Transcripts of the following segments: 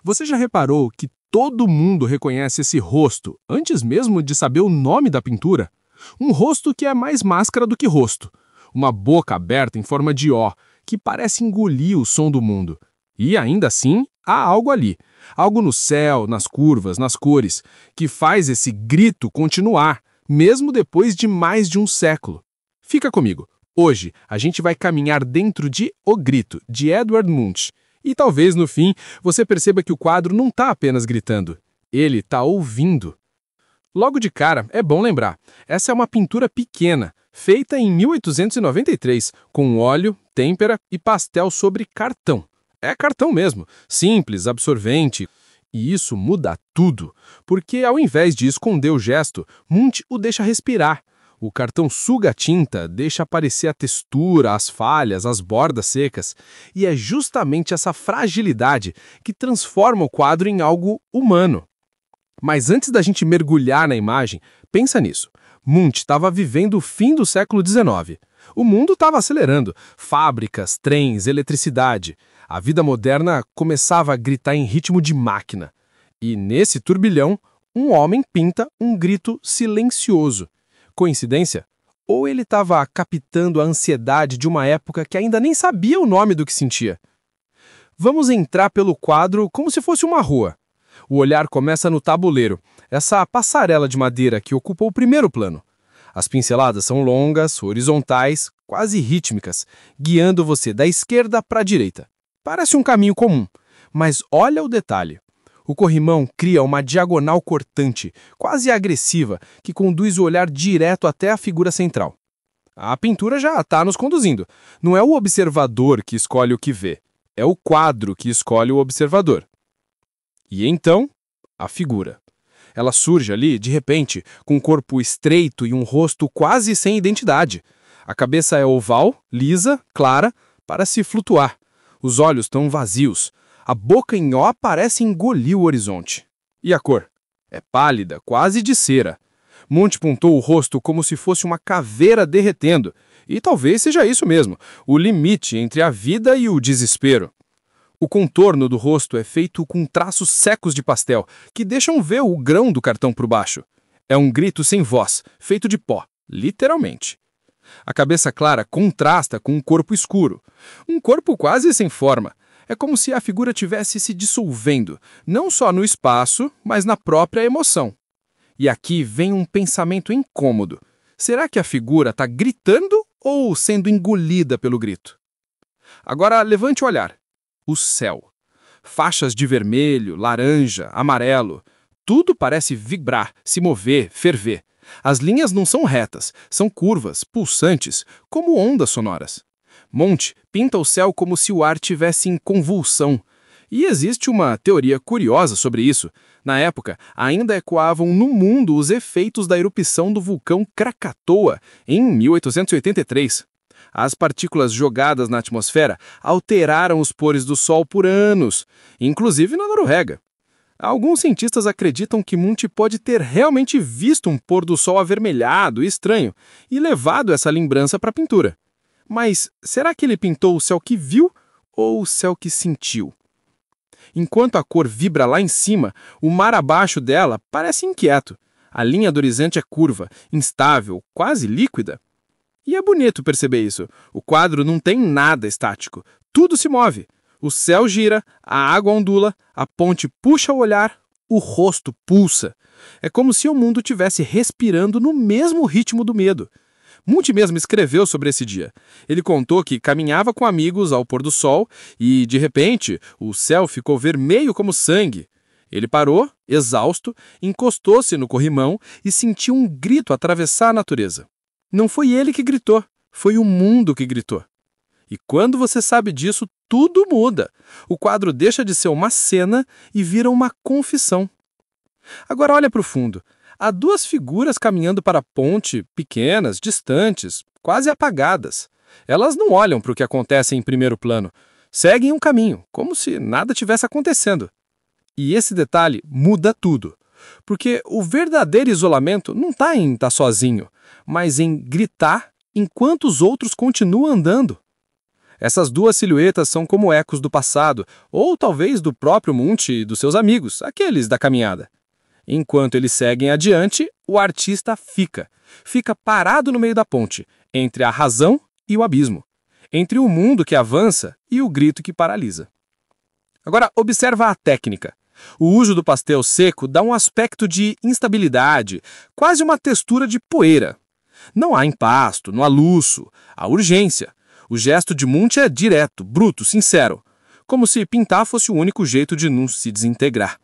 Você já reparou que todo mundo reconhece esse rosto antes mesmo de saber o nome da pintura? Um rosto que é mais máscara do que rosto. Uma boca aberta em forma de O, que parece engolir o som do mundo. E ainda assim, há algo ali. Algo no céu, nas curvas, nas cores, que faz esse grito continuar, mesmo depois de mais de um século. Fica comigo. Hoje, a gente vai caminhar dentro de O Grito, de Edvard Munch. E talvez, no fim, você perceba que o quadro não está apenas gritando. Ele está ouvindo. Logo de cara, é bom lembrar, essa é uma pintura pequena, feita em 1893, com óleo, têmpera e pastel sobre cartão. É cartão mesmo, simples, absorvente. E isso muda tudo, porque ao invés de esconder o gesto, Munch o deixa respirar. O cartão suga a tinta, deixa aparecer a textura, as falhas, as bordas secas. E é justamente essa fragilidade que transforma o quadro em algo humano. Mas antes da gente mergulhar na imagem, pensa nisso. Munch estava vivendo o fim do século XIX. O mundo estava acelerando. Fábricas, trens, eletricidade. A vida moderna começava a gritar em ritmo de máquina. E nesse turbilhão, um homem pinta um grito silencioso. Coincidência? Ou ele estava captando a ansiedade de uma época que ainda nem sabia o nome do que sentia? Vamos entrar pelo quadro como se fosse uma rua. O olhar começa no tabuleiro, essa passarela de madeira que ocupa o primeiro plano. As pinceladas são longas, horizontais, quase rítmicas, guiando você da esquerda para a direita. Parece um caminho comum, mas olha o detalhe. O corrimão cria uma diagonal cortante, quase agressiva, que conduz o olhar direto até a figura central. A pintura já está nos conduzindo. Não é o observador que escolhe o que vê, é o quadro que escolhe o observador. E então, a figura. Ela surge ali, de repente, com um corpo estreito e um rosto quase sem identidade. A cabeça é oval, lisa, clara, parece flutuar. Os olhos estão vazios. A boca em O parece engolir o horizonte. E a cor? É pálida, quase de cera. Munch pintou o rosto como se fosse uma caveira derretendo. E talvez seja isso mesmo, o limite entre a vida e o desespero. O contorno do rosto é feito com traços secos de pastel, que deixam ver o grão do cartão por baixo. É um grito sem voz, feito de pó, literalmente. A cabeça clara contrasta com um corpo escuro. Um corpo quase sem forma. É como se a figura tivesse se dissolvendo, não só no espaço, mas na própria emoção. E aqui vem um pensamento incômodo. Será que a figura está gritando ou sendo engolida pelo grito? Agora levante o olhar. O céu. Faixas de vermelho, laranja, amarelo. Tudo parece vibrar, se mover, ferver. As linhas não são retas, são curvas, pulsantes, como ondas sonoras. Munch pinta o céu como se o ar tivesse em convulsão. E existe uma teoria curiosa sobre isso. Na época, ainda ecoavam no mundo os efeitos da erupção do vulcão Krakatoa, em 1883. As partículas jogadas na atmosfera alteraram os pores do Sol por anos, inclusive na Noruega. Alguns cientistas acreditam que Munch pode ter realmente visto um pôr do sol avermelhado e estranho e levado essa lembrança para a pintura. Mas será que ele pintou o céu que viu ou o céu que sentiu? Enquanto a cor vibra lá em cima, o mar abaixo dela parece inquieto. A linha do horizonte é curva, instável, quase líquida. E é bonito perceber isso. O quadro não tem nada estático. Tudo se move. O céu gira, a água ondula, a ponte puxa o olhar, o rosto pulsa. É como se o mundo estivesse respirando no mesmo ritmo do medo. Munch mesmo escreveu sobre esse dia. Ele contou que caminhava com amigos ao pôr do sol e, de repente, o céu ficou vermelho como sangue. Ele parou, exausto, encostou-se no corrimão e sentiu um grito atravessar a natureza. Não foi ele que gritou, foi o mundo que gritou. E quando você sabe disso, tudo muda. O quadro deixa de ser uma cena e vira uma confissão. Agora olha para o fundo. Há duas figuras caminhando para a ponte, pequenas, distantes, quase apagadas. Elas não olham para o que acontece em primeiro plano. Seguem um caminho, como se nada tivesse acontecendo. E esse detalhe muda tudo. Porque o verdadeiro isolamento não está em estar sozinho, mas em gritar enquanto os outros continuam andando. Essas duas silhuetas são como ecos do passado, ou talvez do próprio Munch e dos seus amigos, aqueles da caminhada. Enquanto eles seguem adiante, o artista fica parado no meio da ponte, entre a razão e o abismo, entre o mundo que avança e o grito que paralisa. Agora, observa a técnica. O uso do pastel seco dá um aspecto de instabilidade, quase uma textura de poeira. Não há impasto, não há luxo, há urgência. O gesto de Munch é direto, bruto, sincero, como se pintar fosse o único jeito de não se desintegrar.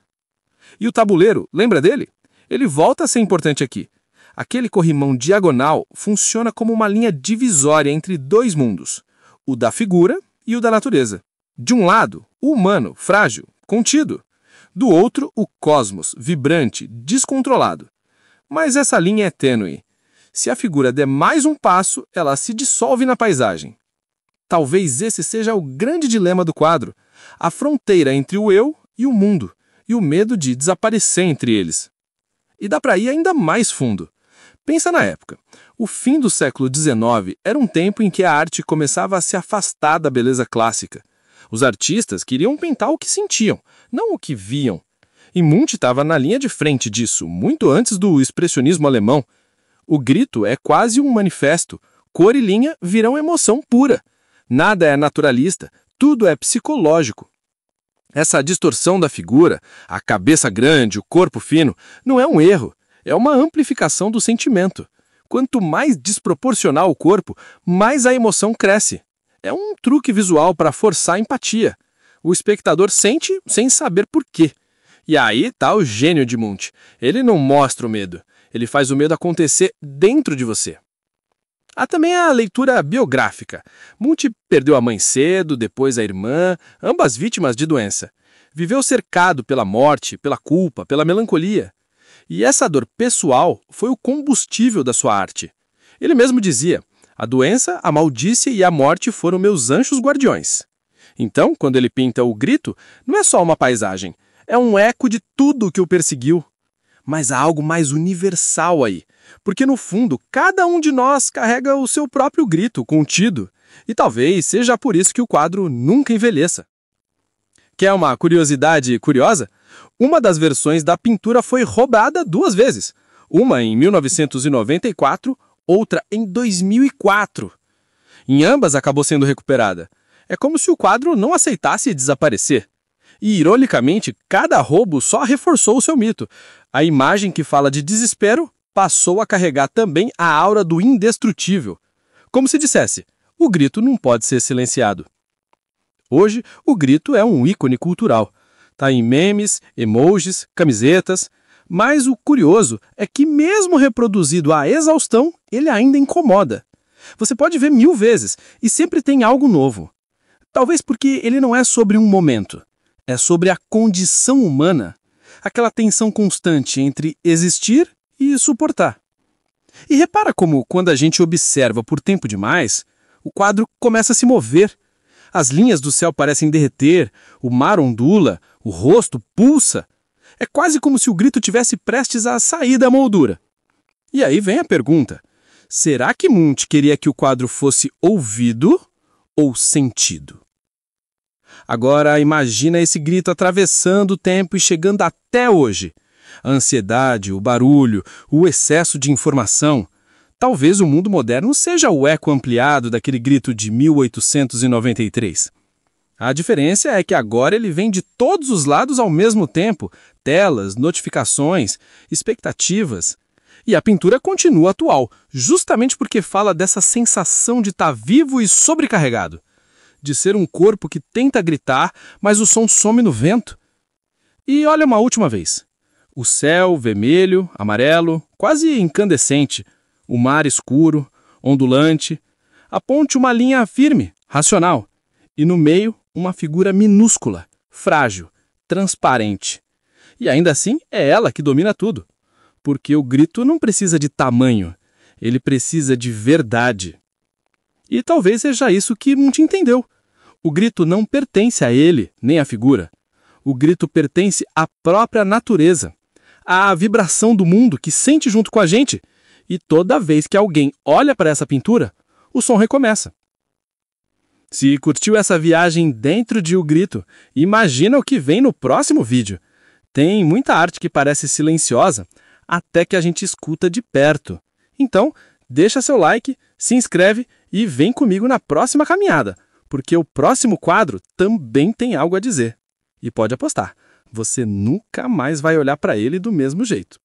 E o tabuleiro, lembra dele? Ele volta a ser importante aqui. Aquele corrimão diagonal funciona como uma linha divisória entre dois mundos, o da figura e o da natureza. De um lado, o humano, frágil, contido. Do outro, o cosmos, vibrante, descontrolado. Mas essa linha é tênue. Se a figura der mais um passo, ela se dissolve na paisagem. Talvez esse seja o grande dilema do quadro, a fronteira entre o eu e o mundo, e o medo de desaparecer entre eles. E dá para ir ainda mais fundo. Pensa na época. O fim do século XIX era um tempo em que a arte começava a se afastar da beleza clássica. Os artistas queriam pintar o que sentiam, não o que viam. E Munch estava na linha de frente disso, muito antes do expressionismo alemão. O grito é quase um manifesto. Cor e linha viram emoção pura. Nada é naturalista, tudo é psicológico. Essa distorção da figura, a cabeça grande, o corpo fino, não é um erro, é uma amplificação do sentimento. Quanto mais desproporcional o corpo, mais a emoção cresce. É um truque visual para forçar a empatia. O espectador sente sem saber por quê. E aí está o gênio de Munch. Ele não mostra o medo, ele faz o medo acontecer dentro de você. Há também a leitura biográfica. Munch perdeu a mãe cedo, depois a irmã, ambas vítimas de doença. Viveu cercado pela morte, pela culpa, pela melancolia. E essa dor pessoal foi o combustível da sua arte. Ele mesmo dizia: a doença, a maldice e a morte foram meus anjos guardiões. Então, quando ele pinta o grito, não é só uma paisagem, é um eco de tudo que o perseguiu. Mas há algo mais universal aí, porque no fundo, cada um de nós carrega o seu próprio grito contido, e talvez seja por isso que o quadro nunca envelheça. Quer uma curiosidade curiosa? Uma das versões da pintura foi roubada 2 vezes, uma em 1994, outra em 2004. Em ambas acabou sendo recuperada. É como se o quadro não aceitasse desaparecer. E, ironicamente, cada roubo só reforçou o seu mito. A imagem que fala de desespero passou a carregar também a aura do indestrutível. Como se dissesse, o grito não pode ser silenciado. Hoje, o grito é um ícone cultural. Está em memes, emojis, camisetas. Mas o curioso é que, mesmo reproduzido à exaustão, ele ainda incomoda. Você pode ver 1000 vezes e sempre tem algo novo. Talvez porque ele não é sobre um momento. É sobre a condição humana. Aquela tensão constante entre existir e suportar. E repara como, quando a gente observa por tempo demais, o quadro começa a se mover. As linhas do céu parecem derreter, o mar ondula, o rosto pulsa. É quase como se o grito tivesse prestes a sair da moldura. E aí vem a pergunta: será que Munch queria que o quadro fosse ouvido ou sentido? Agora imagina esse grito atravessando o tempo e chegando até hoje. A ansiedade, o barulho, o excesso de informação. Talvez o mundo moderno seja o eco ampliado daquele grito de 1893. A diferença é que agora ele vem de todos os lados ao mesmo tempo, telas, notificações, expectativas. E a pintura continua atual, justamente porque fala dessa sensação de estar vivo e sobrecarregado, de ser um corpo que tenta gritar, mas o som some no vento. E olha uma última vez. O céu vermelho, amarelo, quase incandescente, o mar escuro, ondulante, a ponte uma linha firme, racional, e no meio uma figura minúscula, frágil, transparente. E ainda assim é ela que domina tudo, porque o grito não precisa de tamanho, ele precisa de verdade. E talvez seja isso que Munch entendeu. O grito não pertence a ele, nem à figura. O grito pertence à própria natureza, à vibração do mundo que sente junto com a gente. E toda vez que alguém olha para essa pintura, o som recomeça. Se curtiu essa viagem dentro de O Grito, imagina o que vem no próximo vídeo. Tem muita arte que parece silenciosa, até que a gente escuta de perto. Então, deixa seu like, se inscreve e vem comigo na próxima caminhada, porque o próximo quadro também tem algo a dizer. E pode apostar, você nunca mais vai olhar para ele do mesmo jeito.